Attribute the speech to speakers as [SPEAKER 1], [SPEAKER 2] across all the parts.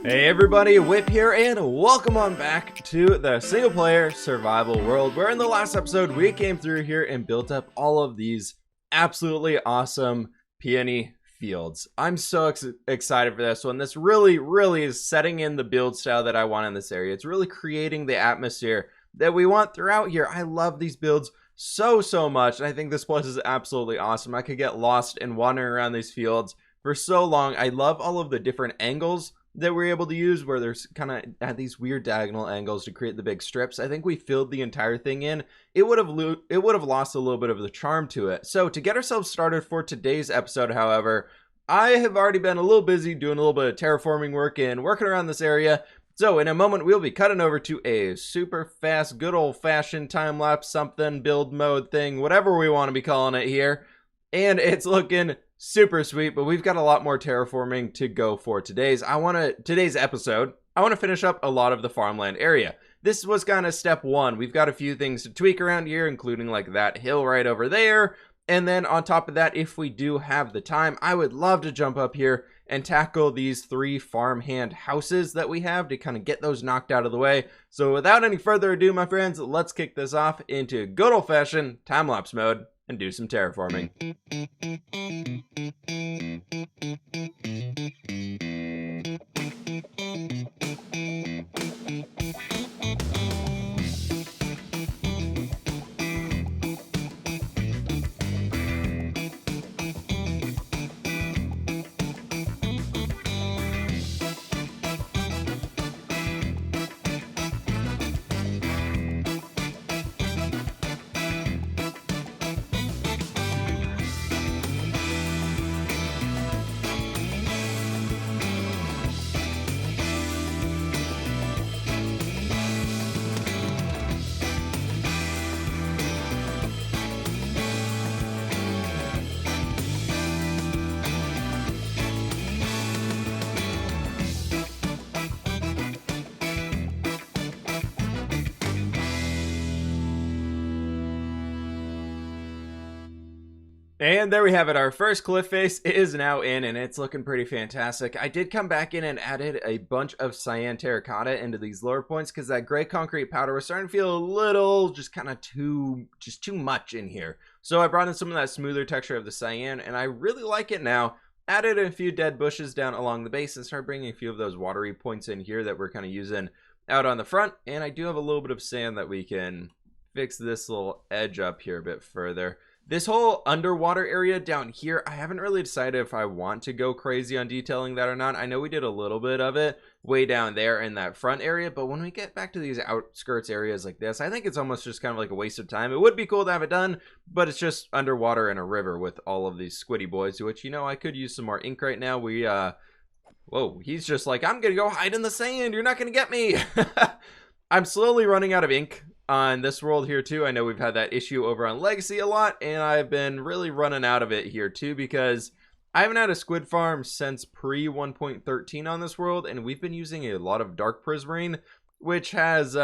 [SPEAKER 1] Hey everybody, fWhip here, and welcome on back to the single player survival world, where in the last episode we came through here and built up all of these absolutely awesome peony fields. I'm so excited for this one. This really is setting in the build style that I want in this area. It's really creating the atmosphere that we want throughout here. I love these builds so much, and I think this place is absolutely awesome. I could get lost and wandering around these fields for so long. I love all of the different angles that we're able to use, where there's kind of at these weird diagonal angles to create the big strips. I think we filled the entire thing in. It would have lost a little bit of the charm to it. So to get ourselves started for today's episode, however, I have already been a little busy doing a little bit of terraforming work and working around this area. So in a moment, we'll be cutting over to a super fast, good old-fashioned time-lapse something, build mode thing, whatever we want to be calling it here. And it's looking super sweet, but we've got a lot more terraforming to go for today's episode. I want to finish up a lot of the farmland area. This was kind of step one. We've got a few things to tweak around here, including like that hill right over there. And then on top of that, if we do have the time, I would love to jump up here and tackle these 3 farmhand houses that we have to kind of get those knocked out of the way. So without any further ado, my friends, let's kick this off into good old-fashioned time-lapse mode and do some terraforming. And there we have it. Our first cliff face is now in, and it's looking pretty fantastic. I did come back in and added a bunch of cyan terracotta into these lower points because that gray concrete powder was starting to feel a little just kind of too much in here. So I brought in some of that smoother texture of the cyan, and I really like it now. Added a few dead bushes down along the base and started bringing a few of those watery points in here that we're kind of using out on the front. And I do have a little bit of sand that we can fix this little edge up here a bit further. This whole underwater area down here, I haven't really decided if I want to go crazy on detailing that or not. I know we did a little bit of it way down there in that front area, but when we get back to these outskirts areas like this, I think it's almost just kind of like a waste of time. It would be cool to have it done, but it's just underwater in a river with all of these squiddy boys, which, you know, I could use some more ink right now. Whoa, he's just like, I'm gonna go hide in the sand. You're not gonna get me. I'm slowly running out of ink on this world here too. I know we've had that issue over on Legacy a lot, and I've been really running out of it here too because I haven't had a squid farm since pre 1.13 on this world, and we've been using a lot of dark prismarine, which has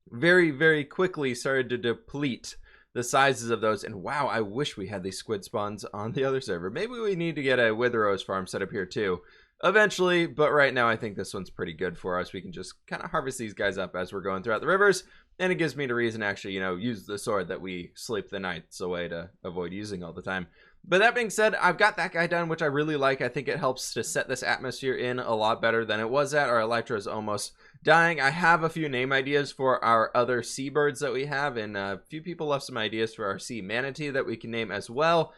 [SPEAKER 1] very quickly started to deplete the sizes of those. And wow, I wish we had these squid spawns on the other server. Maybe we need to get a wither rose farm set up here too eventually, but right now I think this one's pretty good for us. We can just kind of harvest these guys up as we're going throughout the rivers, and it gives me the reason to actually, you know, use the sword that we sleep the nights away to avoid using all the time. But that being said, I've got that guy done, which I really like. I think it helps to set this atmosphere in a lot better than it was at. Our elytra is almost dying. I have a few name ideas for our other seabirds that we have, and a few people left some ideas for our sea manatee that we can name as well.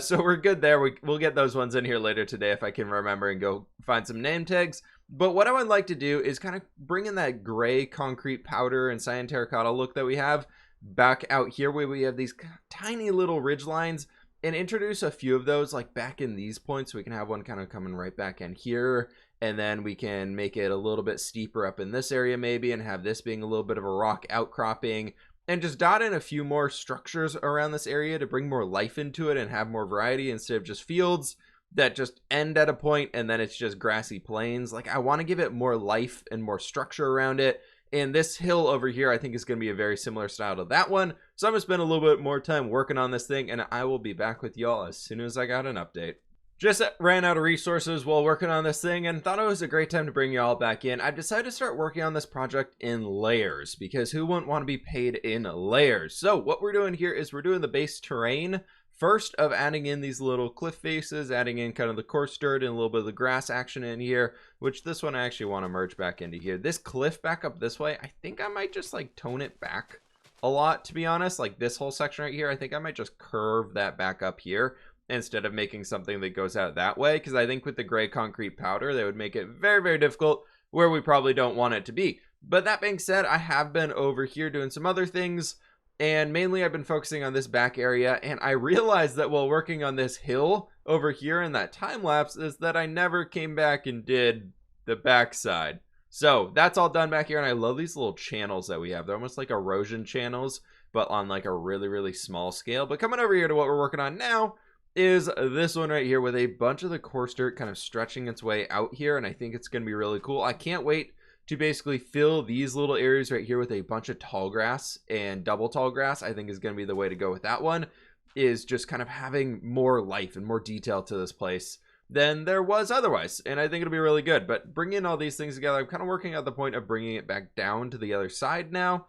[SPEAKER 1] So we're good there. We'll get those ones in here later today if I can remember and go find some name tags. But what I would like to do is kind of bring in that gray concrete powder and cyan terracotta look that we have back out here, where we have these tiny little ridge lines, and introduce a few of those like back in these points. So we can have one kind of coming right back in here, and then we can make it a little bit steeper up in this area maybe, and have this being a little bit of a rock outcropping. And just dot in a few more structures around this area to bring more life into it and have more variety instead of just fields that just end at a point and then it's just grassy plains. Like, I want to give it more life and more structure around it. And this hill over here, I think, is going to be a very similar style to that one. So I'm going to spend a little bit more time working on this thing, and I will be back with y'all as soon as I got an update. Just ran out of resources while working on this thing and thought it was a great time to bring you all back in. I've decided to start working on this project in layers because who wouldn't want to be paid in layers? So what we're doing here is we're doing the base terrain first of adding in these little cliff faces, adding in kind of the coarse dirt and a little bit of the grass action in here, which this one I actually want to merge back into here. This cliff back up this way, I think I might just like tone it back a lot, to be honest. Like this whole section right here, I think I might just curve that back up here instead of making something that goes out that way, because I think with the gray concrete powder that would make it very, very difficult where we probably don't want it to be. But that being said, I have been over here doing some other things, and mainly I've been focusing on this back area, and I realized that while working on this hill over here in that time lapse is that I never came back and did the backside. So that's all done back here, and I love these little channels that we have. They're almost like erosion channels, but on like a really, really small scale. But coming over here to what we're working on now is this one right here with a bunch of the coarse dirt kind of stretching its way out here, and I think it's going to be really cool. I can't wait to basically fill these little areas right here with a bunch of tall grass and double tall grass. I think is going to be the way to go with that one, is just kind of having more life and more detail to this place than there was otherwise, and I think it'll be really good. But bringing all these things together, I'm kind of working at the point of bringing it back down to the other side now,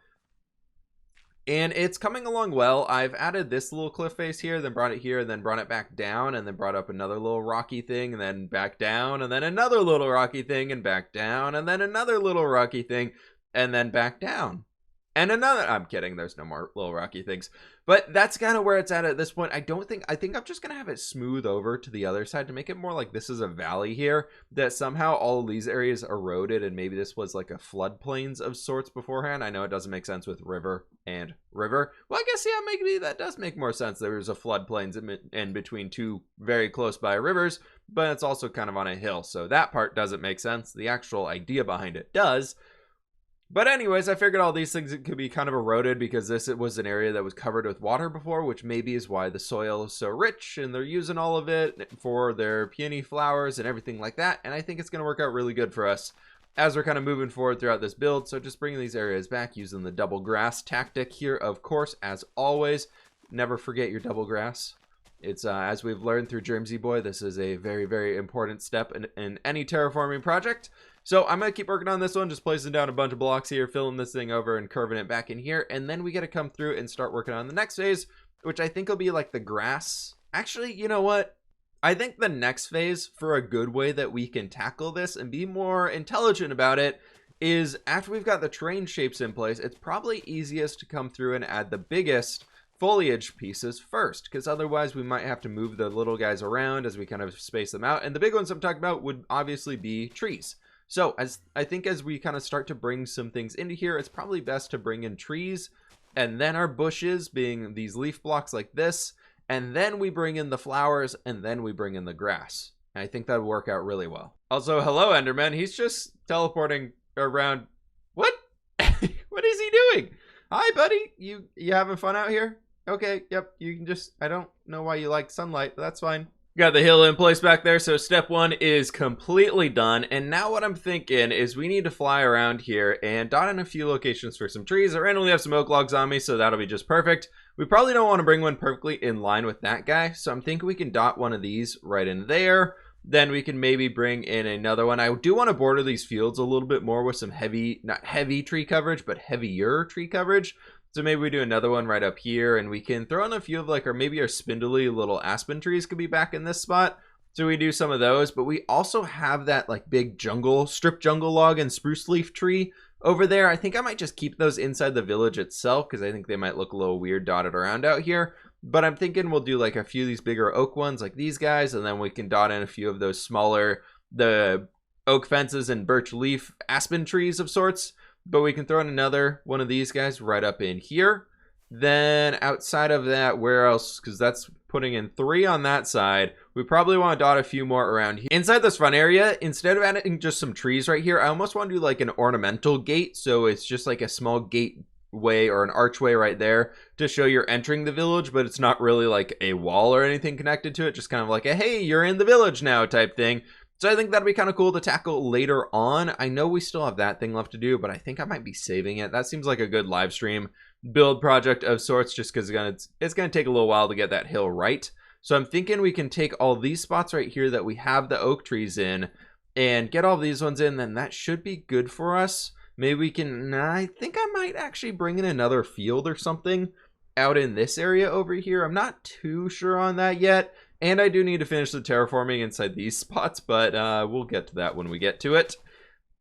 [SPEAKER 1] and it's coming along well. I've added this little cliff face here, then brought it here, and then brought it back down, and then brought up another little rocky thing, and then back down, and then another little rocky thing, and back down, and then another little rocky thing, and then back down. And another, I'm kidding, there's no more little rocky things. But that's kind of where it's at this point. I think I'm just going to have it smooth over to the other side to make it more like this is a valley here, that somehow all of these areas eroded, and maybe this was like a floodplains of sorts beforehand. I know it doesn't make sense with river and river. Well, I guess, yeah, maybe that does make more sense. There's a floodplains in between two very close by rivers, but it's also kind of on a hill. So that part doesn't make sense. The actual idea behind it does. But anyways, I figured all these things could be kind of eroded because it was an area that was covered with water before, which maybe is why the soil is so rich, and they're using all of it for their peony flowers and everything like that. And I think it's going to work out really good for us as we're kind of moving forward throughout this build. So just bringing these areas back using the double grass tactic here, of course, as always. Never forget your double grass. It's as we've learned through Jermsy Boy, this is a very, very important step in any terraforming project. So I'm going to keep working on this one, just placing down a bunch of blocks here, filling this thing over and curving it back in here. And then we got to come through and start working on the next phase, which I think will be like the grass. Actually, you know what? I think the next phase, for a good way that we can tackle this and be more intelligent about it, is after we've got the terrain shapes in place, it's probably easiest to come through and add the biggest foliage pieces first, because otherwise we might have to move the little guys around as we kind of space them out. And the big ones I'm talking about would obviously be trees. So I think as we kind of start to bring some things into here, it's probably best to bring in trees, and then our bushes being these leaf blocks like this, and then we bring in the flowers, and then we bring in the grass. And I think that would work out really well. Also, hello, Enderman. He's just teleporting around. What? What is he doing? Hi, buddy. You having fun out here? Okay, yep. You can just, I don't know why you like sunlight, but that's fine. Got the hill in place back there, so step one is completely done. And now what I'm thinking is we need to fly around here and dot in a few locations for some trees. I randomly have some oak logs on me, so that'll be just perfect. We probably don't want to bring one perfectly in line with that guy, so I'm thinking we can dot one of these right in there. Then we can maybe bring in another one. I do want to border these fields a little bit more with some heavy, not heavy tree coverage, but heavier tree coverage. So maybe we do another one right up here, and we can throw in a few of like, or maybe our spindly little aspen trees could be back in this spot. So we do some of those, but we also have that like big strip jungle log and spruce leaf tree over there. I think I might just keep those inside the village itself, because I think they might look a little weird dotted around out here. But I'm thinking we'll do like a few of these bigger oak ones like these guys, and then we can dot in a few of those smaller, the oak fences and birch leaf aspen trees of sorts. But we can throw in another one of these guys right up in here. Then outside of that, where else? Because that's putting in 3 on that side. We probably want to dot a few more around here. Inside this front area, instead of adding just some trees right here, I almost want to do like an ornamental gate. So it's just like a small gateway or an archway right there to show you're entering the village, but it's not really like a wall or anything connected to it. Just kind of like a, hey, you're in the village now type thing. So I think that'd be kind of cool to tackle later on. I know we still have that thing left to do, but I think I might be saving it. That seems like a good live stream build project of sorts, just because it's going to take a little while to get that hill right. So I'm thinking we can take all these spots right here that we have the oak trees in and get all these ones in, then that should be good for us. Maybe we can, I think I might actually bring in another field or something out in this area over here. I'm not too sure on that yet. And I do need to finish the terraforming inside these spots, but we'll get to that when we get to it.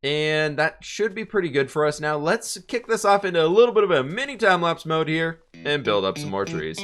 [SPEAKER 1] And that should be pretty good for us. Now let's kick this off into a little bit of a mini time-lapse mode here and build up some more trees.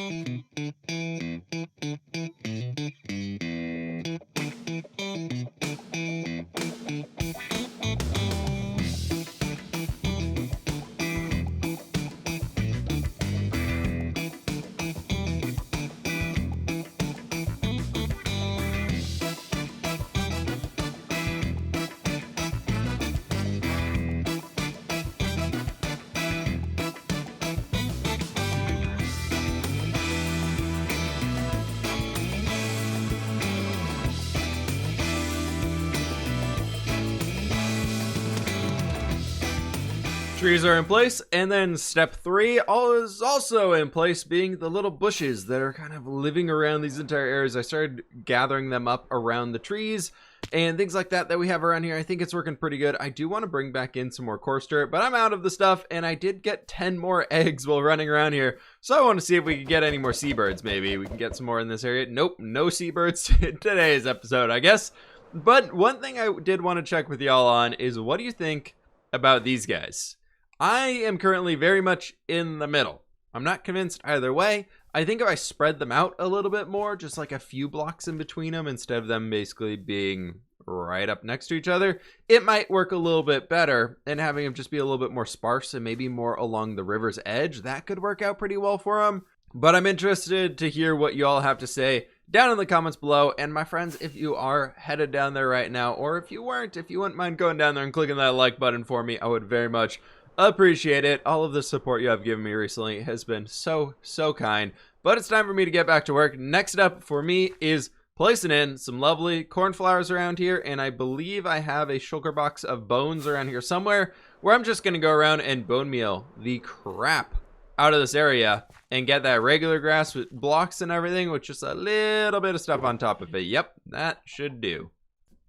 [SPEAKER 1] Trees are in place, and then step 3 is also in place, being the little bushes that are kind of living around these entire areas. I started gathering them up around the trees and things like that we have around here. I think it's working pretty good. I do want to bring back in some more coarse dirt, but I'm out of the stuff, and I did get 10 more eggs while running around here. So I want to see if we can get any more seabirds. Maybe we can get some more in this area. Nope, no seabirds in today's episode, I guess. But one thing I did want to check with y'all on is, what do you think about these guys? I am currently very much in the middle. I'm not convinced either way. I think if I spread them out a little bit more, just like a few blocks in between them, instead of them basically being right up next to each other, it might work a little bit better. And having them just be a little bit more sparse and maybe more along the river's edge, that could work out pretty well for them. But I'm interested to hear what you all have to say down in the comments below. And my friends, if you are headed down there right now, or if you weren't, if you wouldn't mind going down there and clicking that like button for me, I would very much appreciate it. All of the support you have given me recently has been so kind. But it's time for me to get back to work. Next up for me is placing in some lovely cornflowers around here, and I believe I have a shulker box of bones around here somewhere, where I'm just going to go around and bone meal the crap out of this area and get that regular grass with blocks and everything with just a little bit of stuff on top of it. Yep, that should do.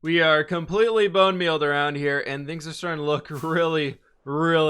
[SPEAKER 1] We are completely bone mealed around here, and things are starting to look really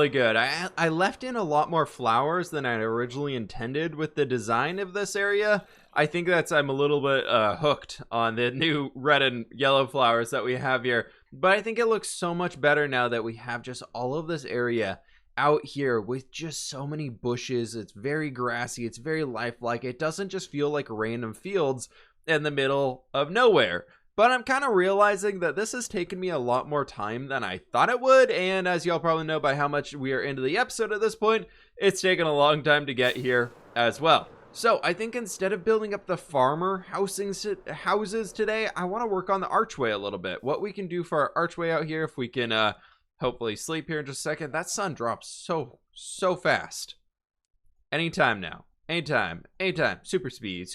[SPEAKER 1] good. I left in a lot more flowers than I originally intended with the design of this area. I think I'm a little bit hooked on the new red and yellow flowers that we have here, but I think it looks so much better now that we have just all of this area out here with just so many bushes. It's very grassy, it's very lifelike. It doesn't just feel like random fields in the middle of nowhere. But I'm kind of realizing that this has taken me a lot more time than I thought it would, and as y'all probably know by how much we are into the episode at this point, it's taken a long time to get here as well. So I think instead of building up the farmer houses today, I want to work on the archway a little bit. What we can do for our archway out here, if we can hopefully sleep here in just a second. That sun drops so fast. Anytime now. Anytime. Super speed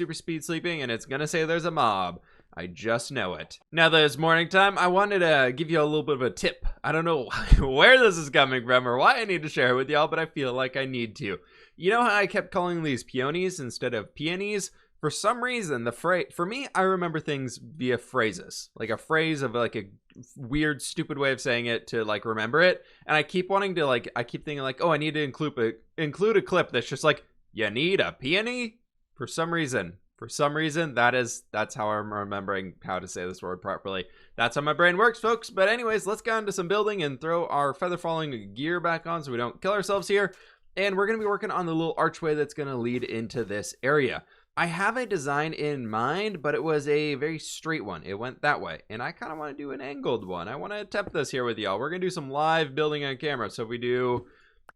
[SPEAKER 1] sleeping, and it's gonna say there's a mob. I just know it. Now that it's morning time, I wanted to give you a little bit of a tip. I don't know where this is coming from or why I need to share it with y'all, but I feel like I need to. You know how I kept calling these peonies instead of peonies? For some reason, for me, I remember things via phrases. Like a phrase of like a weird, stupid way of saying it to like remember it. And I keep wanting to I keep thinking like, oh, I need to include a clip that's just like, you need a peony? For some reason, that's how I'm remembering how to say this word properly. That's how my brain works, folks. But anyways, let's get into some building and throw our feather falling gear back on so we don't kill ourselves here. And we're going to be working on the little archway that's going to lead into this area. I have a design in mind, but it was a very straight one. It went that way. And I kind of want to do an angled one. I want to attempt this here with y'all. We're going to do some live building on camera. So if we do...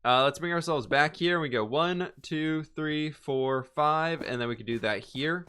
[SPEAKER 1] let's bring ourselves back here. We go 1, 2, 3, 4, 5, and then we could do that here.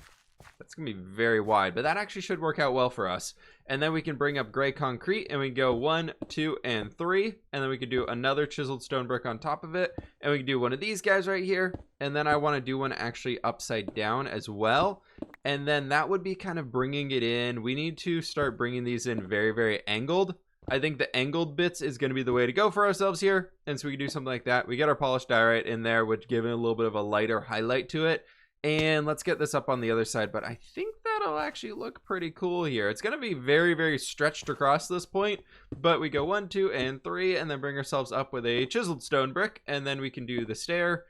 [SPEAKER 1] That's gonna be very wide, but that actually should work out well for us. And then we can bring up gray concrete, and we go 1, 2, and 3, and then we could do another chiseled stone brick on top of it, and we can do one of these guys right here. And then I want to do one actually upside down as well. And then that would be kind of bringing it in. We need to start bringing these in very angled. I think the angled bits is going to be the way to go for ourselves here. And so we can do something like that. We get our polished diorite in there, which gives it a little bit of a lighter highlight to it. And let's get this up on the other side, but I think that'll actually look pretty cool here. It's going to be very, very stretched across this point, but we go 1, 2, and 3, and then bring ourselves up with a chiseled stone brick, and then we can do the stair,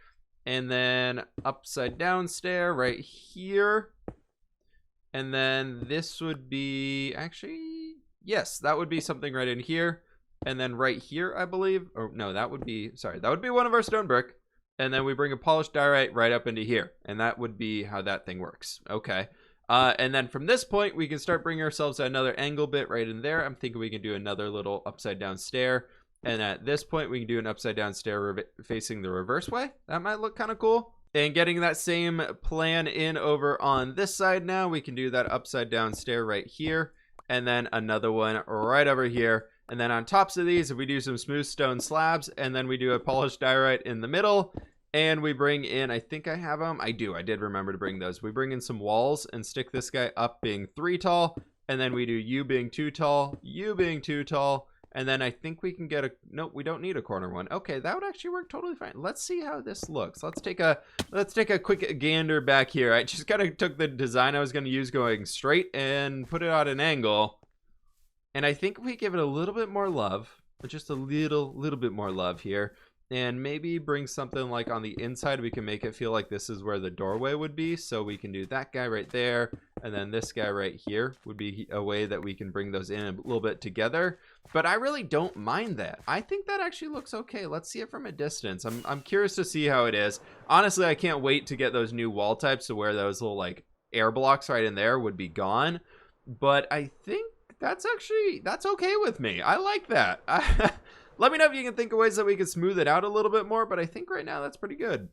[SPEAKER 1] and then upside down stair right here. And then this would be, actually, yes, that would be something right in here. And then right here, I believe, or no, that would be, sorry, that would be one of our stone brick. And then we bring a polished diorite right up into here. And that would be how that thing works. Okay. And then from this point, we can start bringing ourselves another angle bit right in there. I'm thinking we can do another little upside down stair. And at this point, we can do an upside down stair facing the reverse way. That might look kind of cool. And getting that same plan in over on this side now, we can do that upside down stair right here. And then another one right over here. And then on tops of these, if we do some smooth stone slabs, and then we do a polished diorite in the middle, and we bring in, I think I have them. I did remember to bring those. We bring in some walls and stick this guy up being 3 tall. And then we do you being 2 tall, you being 2 tall. And then I think we can get a, nope, we don't need a corner one. Okay, that would actually work totally fine. Let's see how this looks. Let's take a quick gander back here. I just kind of took the design I was going to use going straight and put it at an angle. And I think we give it a little bit more love, just a little bit more love here. And maybe bring something like on the inside, we can make it feel like this is where the doorway would be. So we can do that guy right there. And then this guy right here would be a way that we can bring those in a little bit together. But I really don't mind that. I think that actually looks okay. Let's see it from a distance. I'm curious to see how it is. Honestly, I can't wait to get those new wall types to where those little like air blocks right in there would be gone. But I think that's okay with me. I like that. Let me know if you can think of ways that we can smooth it out a little bit more, but I think right now that's pretty good.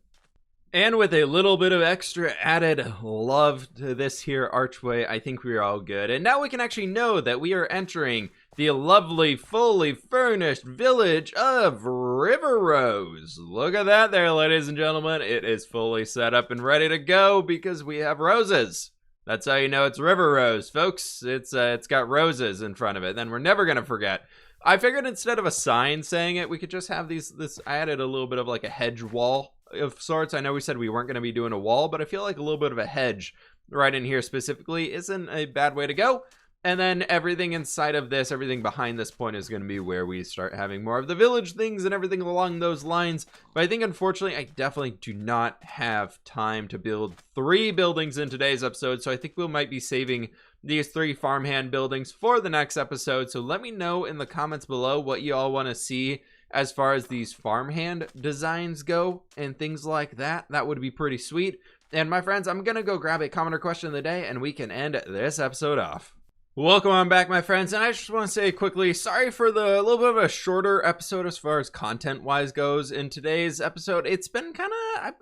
[SPEAKER 1] And with a little bit of extra added love to this here archway, I think we're all good. And now we can actually know that we are entering the lovely, fully furnished village of River Rose. Look at that there, ladies and gentlemen. It is fully set up and ready to go because we have roses. That's how you know it's River Rose, folks. It's got roses in front of it. Then we're never going to forget. I figured instead of a sign saying it, we could just have I added a little bit of like a hedge wall of sorts. I know we said we weren't going to be doing a wall, but I feel like a little bit of a hedge right in here specifically isn't a bad way to go. And then everything inside of this, everything behind this point is going to be where we start having more of the village things and everything along those lines. But I think, unfortunately, I definitely do not have time to build 3 buildings in today's episode. So I think we might be saving these 3 farmhand buildings for the next episode. So let me know in the comments below what you all want to see as far as these farmhand designs go and things like that. That would be pretty sweet. And my friends, I'm going to go grab a comment or question of the day and we can end this episode off. Welcome on back, my friends, and I just want to say quickly, sorry for the little bit of a shorter episode as far as content-wise goes. In today's episode, it's been kind of,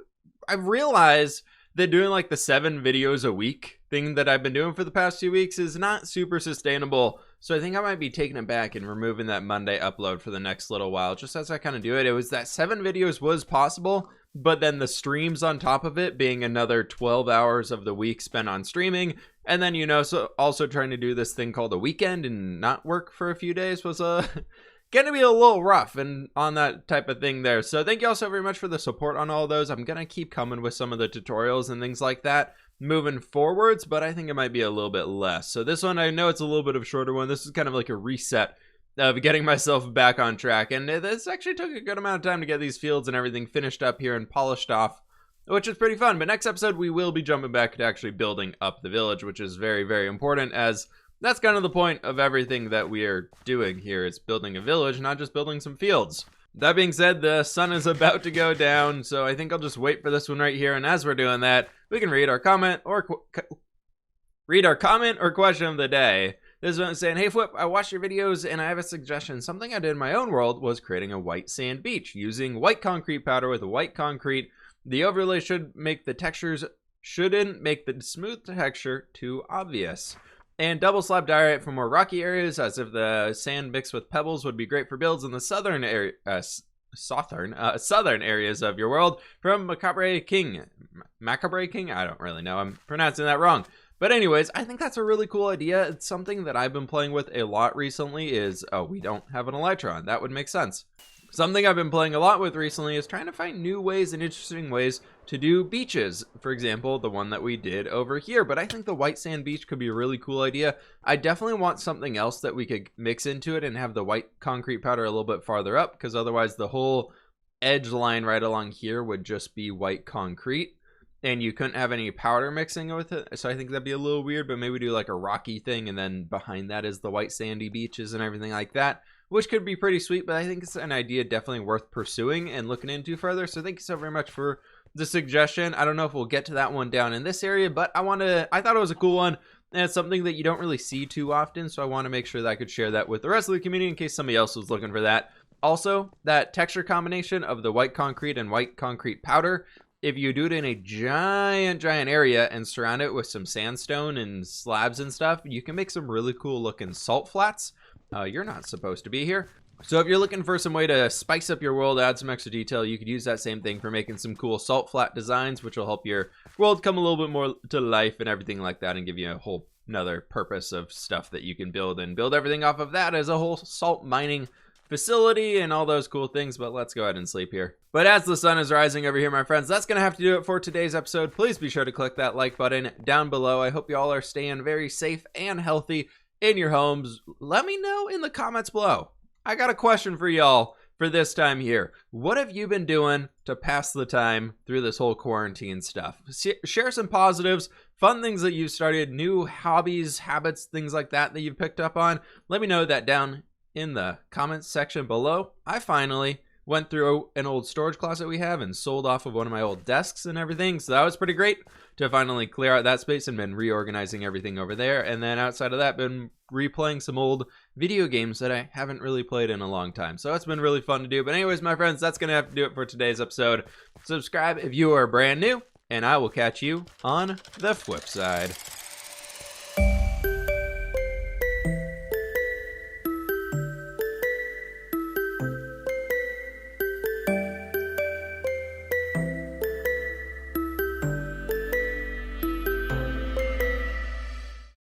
[SPEAKER 1] I've realized that doing like the 7 videos a week thing that I've been doing for the past few weeks is not super sustainable. So I think I might be taking it back and removing that Monday upload for the next little while, just as I kind of do it. It was that 7 videos was possible, but then the streams on top of it being another 12 hours of the week spent on streaming. And then, you know, so also trying to do this thing called a weekend and not work for a few days was gonna be a little rough and on that type of thing there. So thank you all so very much for the support on all those. I'm gonna keep coming with some of the tutorials and things like that moving forwards, but I think it might be a little bit less. So this one, I know it's a little bit of a shorter one. This is kind of like a reset of getting myself back on track. And this actually took a good amount of time to get these fields and everything finished up here and polished off, which is pretty fun. But next episode, we will be jumping back to actually building up the village, which is very, very important, as that's kind of the point of everything that we are doing here. Is building a village, not just building some fields. That being said, the sun is about to go down, so I think I'll just wait for this one right here. And as we're doing that, we can read our comment or question of the day. This one is saying, "Hey fWhip, I watched your videos and I have a suggestion. Something I did in my own world was creating a white sand beach using white concrete powder with white concrete. The overlay shouldn't make the smooth texture too obvious. And double slab diorite for more rocky areas, as if the sand mixed with pebbles would be great for builds in the southern areas of your world. From Macabre King. I don't really know. I'm pronouncing that wrong. But anyways, I think that's a really cool idea. It's something that I've been playing with a lot recently is, oh, we don't have an elytron. That would make sense. Something I've been playing a lot with recently is trying to find new ways and interesting ways to do beaches. For example, the one that we did over here. But I think the white sand beach could be a really cool idea. I definitely want something else that we could mix into it and have the white concrete powder a little bit farther up, because otherwise the whole edge line right along here would just be white concrete and you couldn't have any powder mixing with it. So I think that'd be a little weird, but maybe do like a rocky thing and then behind that is the white sandy beaches and everything like that, which could be pretty sweet. But I think it's an idea definitely worth pursuing and looking into further. So thank you so very much for the suggestion. I don't know if we'll get to that one down in this area, but I thought it was a cool one, and it's something that you don't really see too often, so I want to make sure that I could share that with the rest of the community in case somebody else was looking for that. Also, that texture combination of the white concrete and white concrete powder, if you do it in a giant area and surround it with some sandstone and slabs and stuff, you can make some really cool looking salt flats. You're not supposed to be here. So if you're looking for some way to spice up your world, add some extra detail, you could use that same thing for making some cool salt flat designs, which will help your world come a little bit more to life and everything like that, and give you a whole another purpose of stuff that you can build, and build everything off of that as a whole salt mining facility and all those cool things. But let's go ahead and sleep here. But as the sun is rising over here, my friends, that's gonna have to do it for today's episode. Please be sure to click that like button down below. I hope you all are staying very safe and healthy in your homes. Let me know in the comments below. I got a question for y'all for this time here. What have you been doing to pass the time through this whole quarantine stuff? Share some positives, fun things that you've started, new hobbies, habits, things like that you've picked up on. Let me know that down in the comments section below. I finally went through an old storage closet we have and sold off of one of my old desks and everything, so that was pretty great to finally clear out that space, and been reorganizing everything over there. And then outside of that, been replaying some old video games that I haven't really played in a long time, so it's been really fun to do. But anyways, my friends, that's gonna have to do it for today's episode. Subscribe if you are brand new, and I will catch you on the flip side.